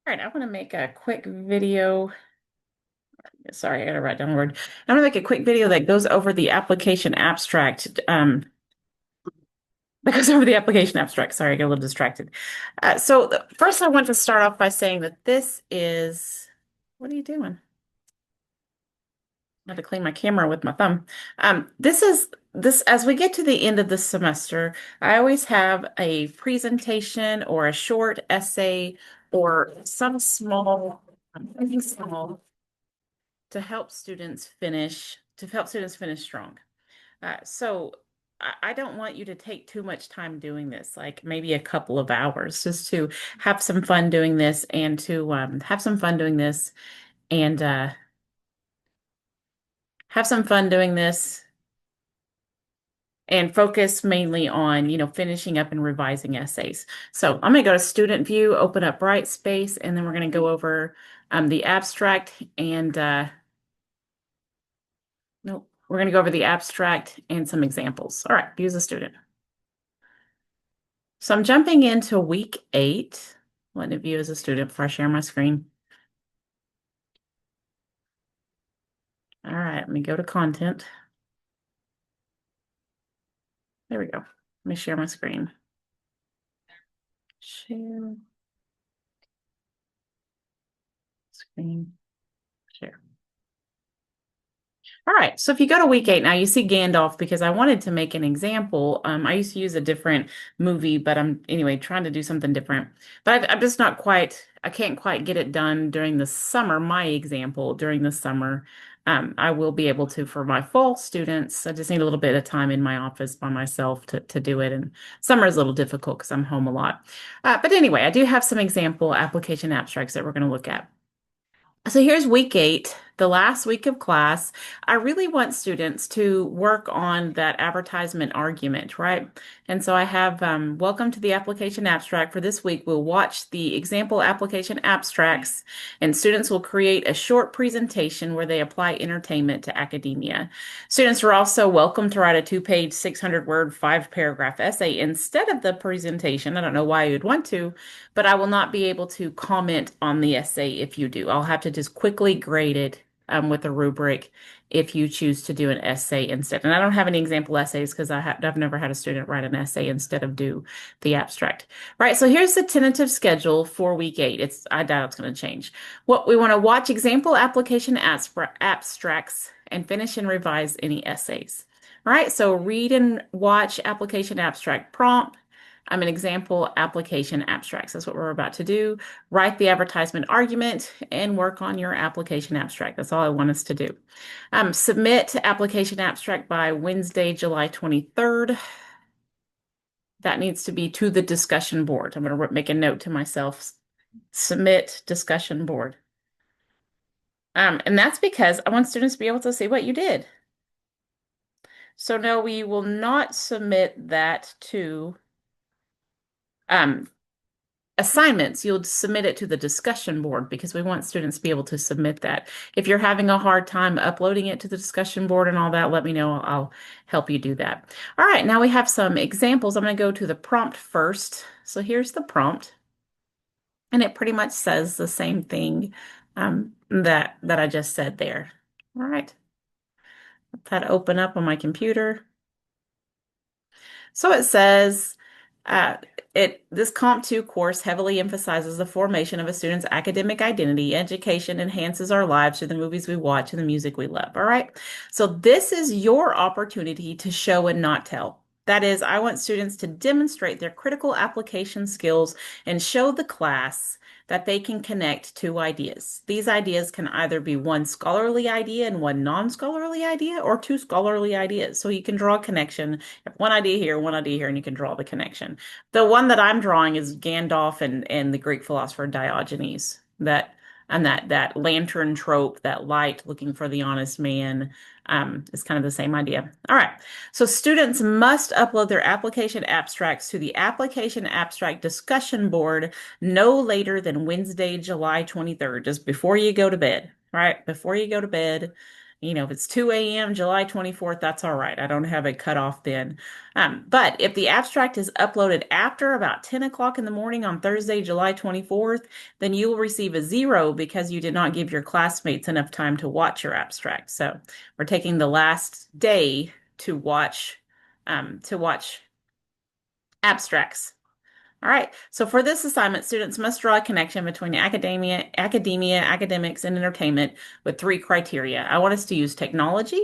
All right, I want to make a quick video. Sorry, I gotta write down a word. I'm gonna make a quick video that goes over the application abstract. That goes over the application abstract. Sorry, I got a little distracted. First, I want to start off by saying that this is. What are you doing? I have to clean my camera with my thumb. This is this as we get to the end of the semester, I always have a presentation or a short essay or some something small to help students finish strong. So I don't want you to take too much time doing this, like maybe a couple of hours, just to have some fun doing this and to have some fun doing this and have some fun doing this and focus mainly on, finishing up and revising essays. So I'm going to go to student view, open up Brightspace, and then we're going to go over the abstract and nope. We're going to go over the abstract and some examples. All right, view as a student. So I'm jumping into week 8. Letting it view as a student before I share my screen. All right, let me go to content. There we go. Let me share my screen. Share screen, share. All right, so if you go to week 8 now, you see Gandalf because I wanted to make an example. I used to use a different movie, but I'm anyway trying to do something different. But I'm just not quite, I can't quite get it done during the summer. My example during the summer, I will be able to for my fall students. I just need a little bit of time in my office by myself to do it. And summer is a little difficult because I'm home a lot. But anyway, I do have some example application abstracts that we're going to look at. So here's week 8, the last week of class. I really want students to work on that advertisement argument, right? And so I have welcome to the application abstract. For this week, we'll watch the example application abstracts, and students will create a short presentation where they apply entertainment to academia. Students are also welcome to write a 2-page, 600-word, 5-paragraph essay instead of the presentation. I don't know why you'd want to, but I will not be able to comment on the essay if you do. I'll have to just quickly grade it with a rubric if you choose to do an essay instead. And I don't have any example essays because I've never had a student write an essay instead of do the abstract. Right, so here's the tentative schedule for week 8. I doubt it's going to change. What we want to watch example application abstracts and finish and revise any essays. All right, so read and watch application abstract prompt. I'm an example application abstracts. That's what we're about to do. Write the advertisement argument and work on your application abstract. That's all I want us to do. Submit application abstract by Wednesday, July 23rd. That needs to be to the discussion board. I'm going to make a note to myself. Submit discussion board. And that's because I want students to be able to see what you did. So no, we will not submit that to um, assignments. You'll submit it to the discussion board because we want students to be able to submit that. If you're having a hard time uploading it to the discussion board and all that, let me know. I'll help you do that. All right, now we have some examples. I'm going to go to the prompt first. So here's the prompt, and it pretty much says the same thing that I just said there. All right, let that open up on my computer. So it says, uh, this Comp 2 course heavily emphasizes the formation of a student's academic identity. Education enhances our lives through the movies we watch and the music we love. All right. So this is your opportunity to show and not tell. That is, I want students to demonstrate their critical application skills and show the class that they can connect two ideas. These ideas can either be one scholarly idea and one non-scholarly idea, or two scholarly ideas. So you can draw a connection. One idea here, one idea here, and you can draw the connection. The one that I'm drawing is Gandalf and the Greek philosopher Diogenes. That lantern trope, that light looking for the honest man, is kind of the same idea. All right. So students must upload their application abstracts to the application abstract discussion board no later than Wednesday, July 23rd, just before you go to bed. All right, before you go to bed, If it's 2 a.m., July 24th, that's all right. I don't have a cutoff then. But if the abstract is uploaded after about 10 o'clock in the morning on Thursday, July 24th, then you will receive a zero because you did not give your classmates enough time to watch your abstract. So we're taking the last day to watch abstracts. All right. So for this assignment, students must draw a connection between academics, and entertainment with three criteria. I want us to use technology,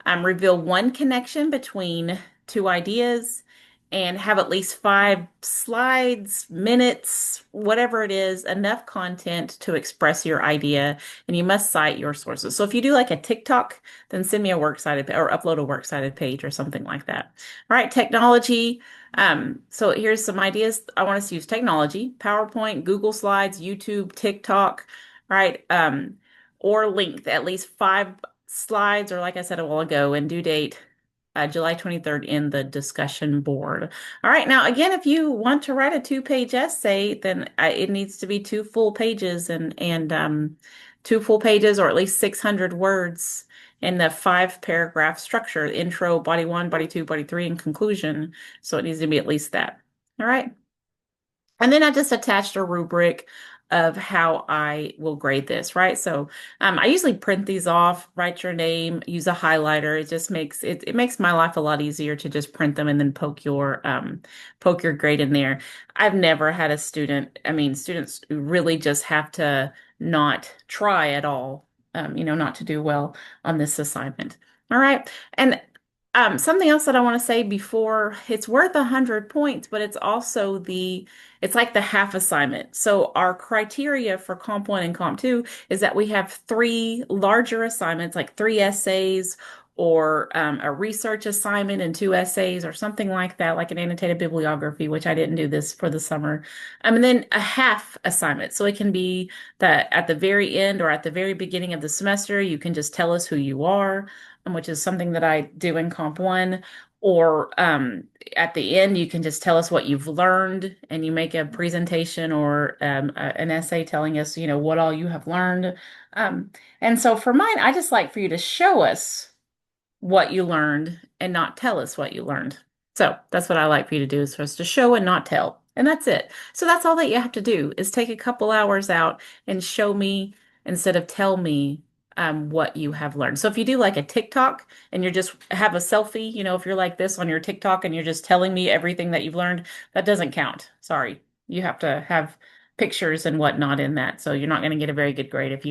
reveal one connection between two ideas, and have at least 5 slides, minutes, whatever it is, enough content to express your idea. And you must cite your sources. So if you do like a TikTok, then send me a works cited or upload a works cited page or something like that. All right, technology. So here's some ideas. I want us to use technology, PowerPoint, Google Slides, YouTube, TikTok, right? Or length, at least 5 slides, or like I said a while ago, and due date July 23rd in the discussion board. All right, now again, if you want to write a 2-page essay, then it needs to be 2 full pages and 2 full pages, or at least 600 words in the 5-paragraph structure: intro, body one, body two, body three, and conclusion. So it needs to be at least that. All right. And then I just attached a rubric of how I will grade this, right? So I usually print these off, write your name, use a highlighter. It just makes my life a lot easier to just print them and then poke your grade in there. I've never had a students who really just have to not try at all, not to do well on this assignment. All right. And something else that I want to say before, it's worth 100 points, but it's like the half assignment. So our criteria for Comp 1 and Comp 2 is that we have 3 larger assignments, like 3 essays, or a research assignment and 2 essays, or something like that, like an annotated bibliography, which I didn't do this for the summer. And then a half assignment. So it can be that at the very end or at the very beginning of the semester, you can just tell us who you are, which is something that I do in Comp 1. Or at the end, you can just tell us what you've learned, and you make a presentation or an essay telling us, what all you have learned. And so for mine, I just like for you to show us what you learned and not tell us what you learned. So that's what I like for you to do, is for us to show and not tell. And that's it. So that's all that you have to do, is take a couple hours out and show me instead of tell me what you have learned. So if you do like a TikTok and you just have a selfie, if you're like this on your TikTok and you're just telling me everything that you've learned, that doesn't count. Sorry. You have to have pictures and whatnot in that. So you're not going to get a very good grade if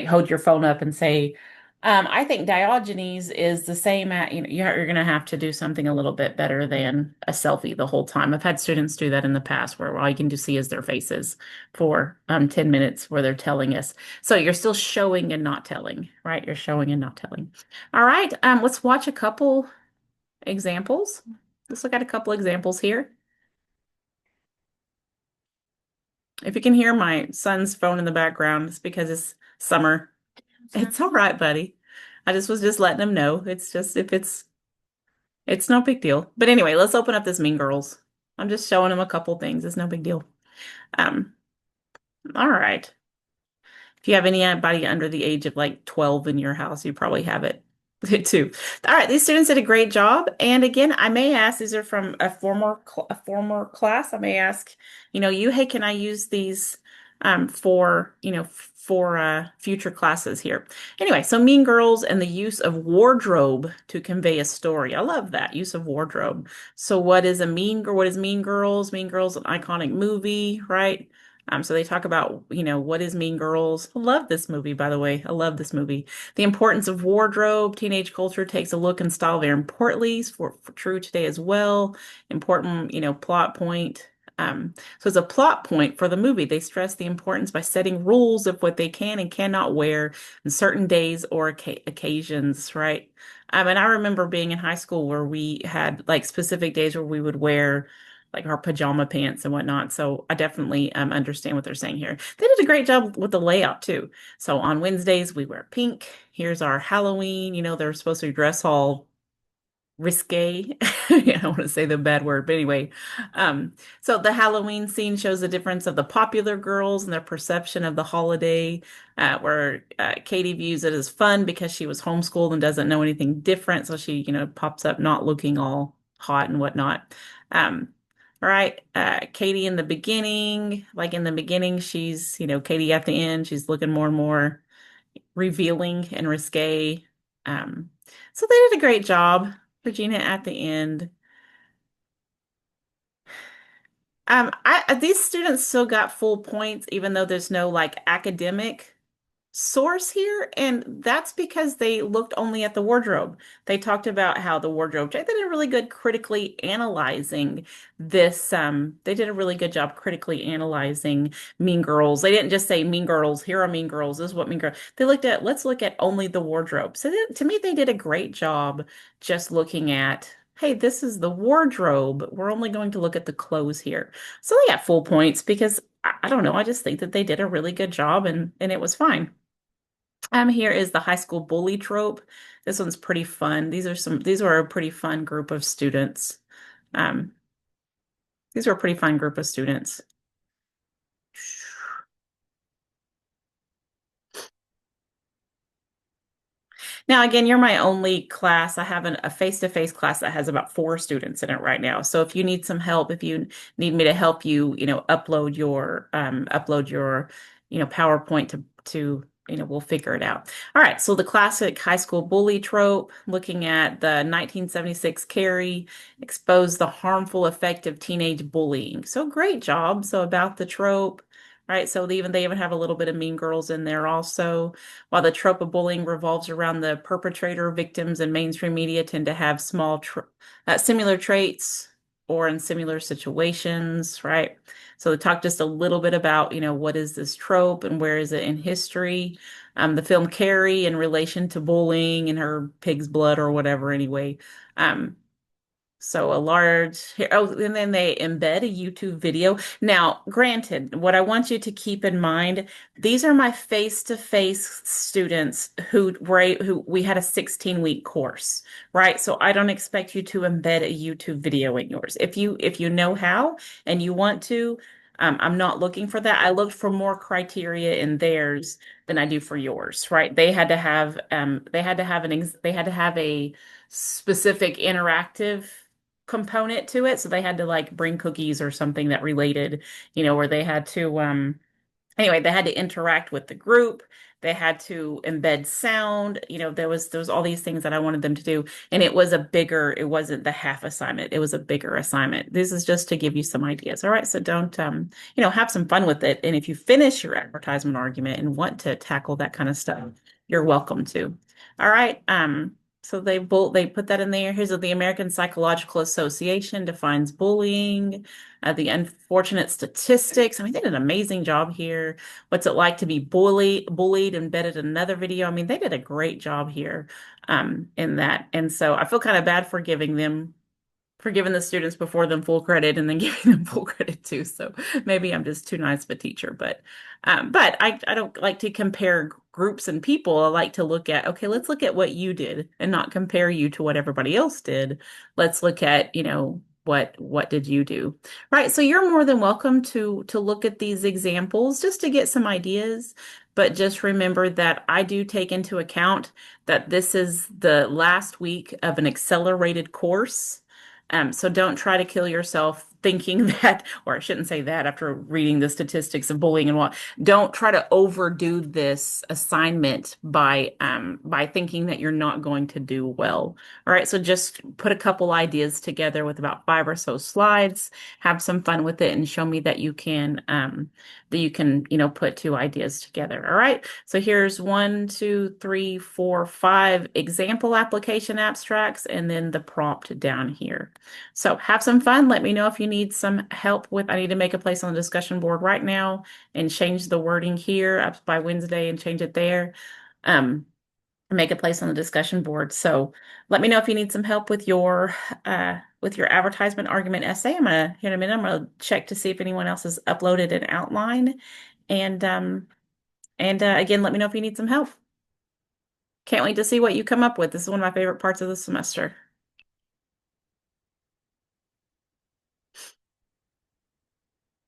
hold your phone up and say, I think Diogenes is the same you're going to have to do something a little bit better than a selfie the whole time. I've had students do that in the past, where all you can just see is their faces for 10 minutes where they're telling us. So you're still showing and not telling, right? You're showing and not telling. All right, let's watch a couple examples. Let's look at a couple examples here. If you can hear my son's phone in the background, it's because it's summer. It's all right, buddy. I just was just letting him know. It's just if it's no big deal. But anyway, let's open up this Mean Girls. I'm just showing him a couple things. It's no big deal. Um, all right. If you have anybody under the age of like 12 in your house, you probably have it too. All right, these students did a great job. And again, I may ask, these are from a former class. I may ask, hey, can I use these for future classes here? Anyway, so Mean Girls and the use of wardrobe to convey a story. I love that use of wardrobe. So what is what is Mean Girls? Mean Girls, an iconic movie, right? So they talk about, what is Mean Girls? I love this movie, by the way. I love this movie. The importance of wardrobe. Teenage culture takes a look and style very importantly, for true today as well. Important, plot point. So as a plot point for the movie, they stress the importance by setting rules of what they can and cannot wear on certain days or occasions, right? And I remember being in high school where we had like specific days where we would wear like our pajama pants and whatnot. So I definitely understand what they're saying here. They did a great job with the layout too. So on Wednesdays we wear pink. Here's our Halloween. They're supposed to dress all risque. I don't want to say the bad word, but anyway. Um, so the Halloween scene shows the difference of the popular girls and their perception of the holiday, where Katie views it as fun because she was homeschooled and doesn't know anything different. So she, pops up not looking all hot and whatnot. Um, all right, Katie in the beginning, like in the beginning, she's, Katie at the end, she's looking more and more revealing and risque. Um, so they did a great job. Regina at the end. These students still got full points, even though there's no like academic source here, and that's because they looked only at the wardrobe. They talked about how the wardrobe, they did a really good critically analyzing this. They did a really good job critically analyzing Mean Girls. They didn't just say Mean Girls, here are Mean Girls, this is what Mean Girls. They looked at, let's look at only the wardrobe. So to me, they did a great job just looking at, hey, this is the wardrobe. We're only going to look at the clothes here. So they got full points because I don't know. I just think that they did a really good job and it was fine. Here is the high school bully trope. This one's pretty fun. These were a pretty fun group of students. Um, these were a pretty fun group of students. Now, again, you're my only class. I have a face-to-face class that has about 4 students in it right now. So if you need some help, if you need me to help you, upload your, PowerPoint to, we'll figure it out. All right. So the classic high school bully trope, looking at the 1976 Carrie, exposed the harmful effect of teenage bullying. So great job. So about the trope. Right, so they even have a little bit of Mean Girls in there also. While the trope of bullying revolves around the perpetrator, victims and mainstream media tend to have similar traits or in similar situations, right? So they talk just a little bit about, what is this trope and where is it in history? The film Carrie in relation to bullying and her pig's blood or whatever, anyway. Um, so a large, oh, and then they embed a YouTube video. Now, granted, what I want you to keep in mind, these are my face-to-face students who we had a 16-week course, right? So I don't expect you to embed a YouTube video in yours. If you know how and you want to, I'm not looking for that. I looked for more criteria in theirs than I do for yours, right? They had to have a specific interactive component to it. So they had to like bring cookies or something that related, where they had to anyway, they had to interact with the group. They had to embed sound. There was all these things that I wanted them to do. And it wasn't the half assignment. It was a bigger assignment. This is just to give you some ideas. All right. So don't have some fun with it. And if you finish your advertisement argument and want to tackle that kind of stuff, you're welcome to. All right. So they put that in there. Here's the American Psychological Association defines bullying, the unfortunate statistics. I mean, they did an amazing job here. What's it like to be bullied, embedded in another video. I mean, they did a great job here, in that. And so I feel kind of bad for giving the students before them full credit and then giving them full credit too. So maybe I'm just too nice of a teacher, but I don't like to compare groups and people. I like to look at, okay, let's look at what you did and not compare you to what everybody else did. Let's look at, what did you do? Right. So you're more than welcome to look at these examples just to get some ideas. But just remember that I do take into account that this is the last week of an accelerated course. So don't try to kill yourself thinking that, or I shouldn't say that after reading the statistics of bullying and what. Don't try to overdo this assignment by thinking that you're not going to do well. All right, so just put a couple ideas together with about 5 or so slides, have some fun with it, and show me that you can put 2 ideas together. All right, so here's 1, 2, 3, 4, 5 example application abstracts, and then the prompt down here. So have some fun. Let me know if you need some help with, I need to make a place on the discussion board right now and change the wording here up by Wednesday and change it there. Make a place on the discussion board. So let me know if you need some help with your advertisement argument essay. Here in a minute, I'm gonna check to see if anyone else has uploaded an outline. And again, let me know if you need some help. Can't wait to see what you come up with. This is one of my favorite parts of the semester.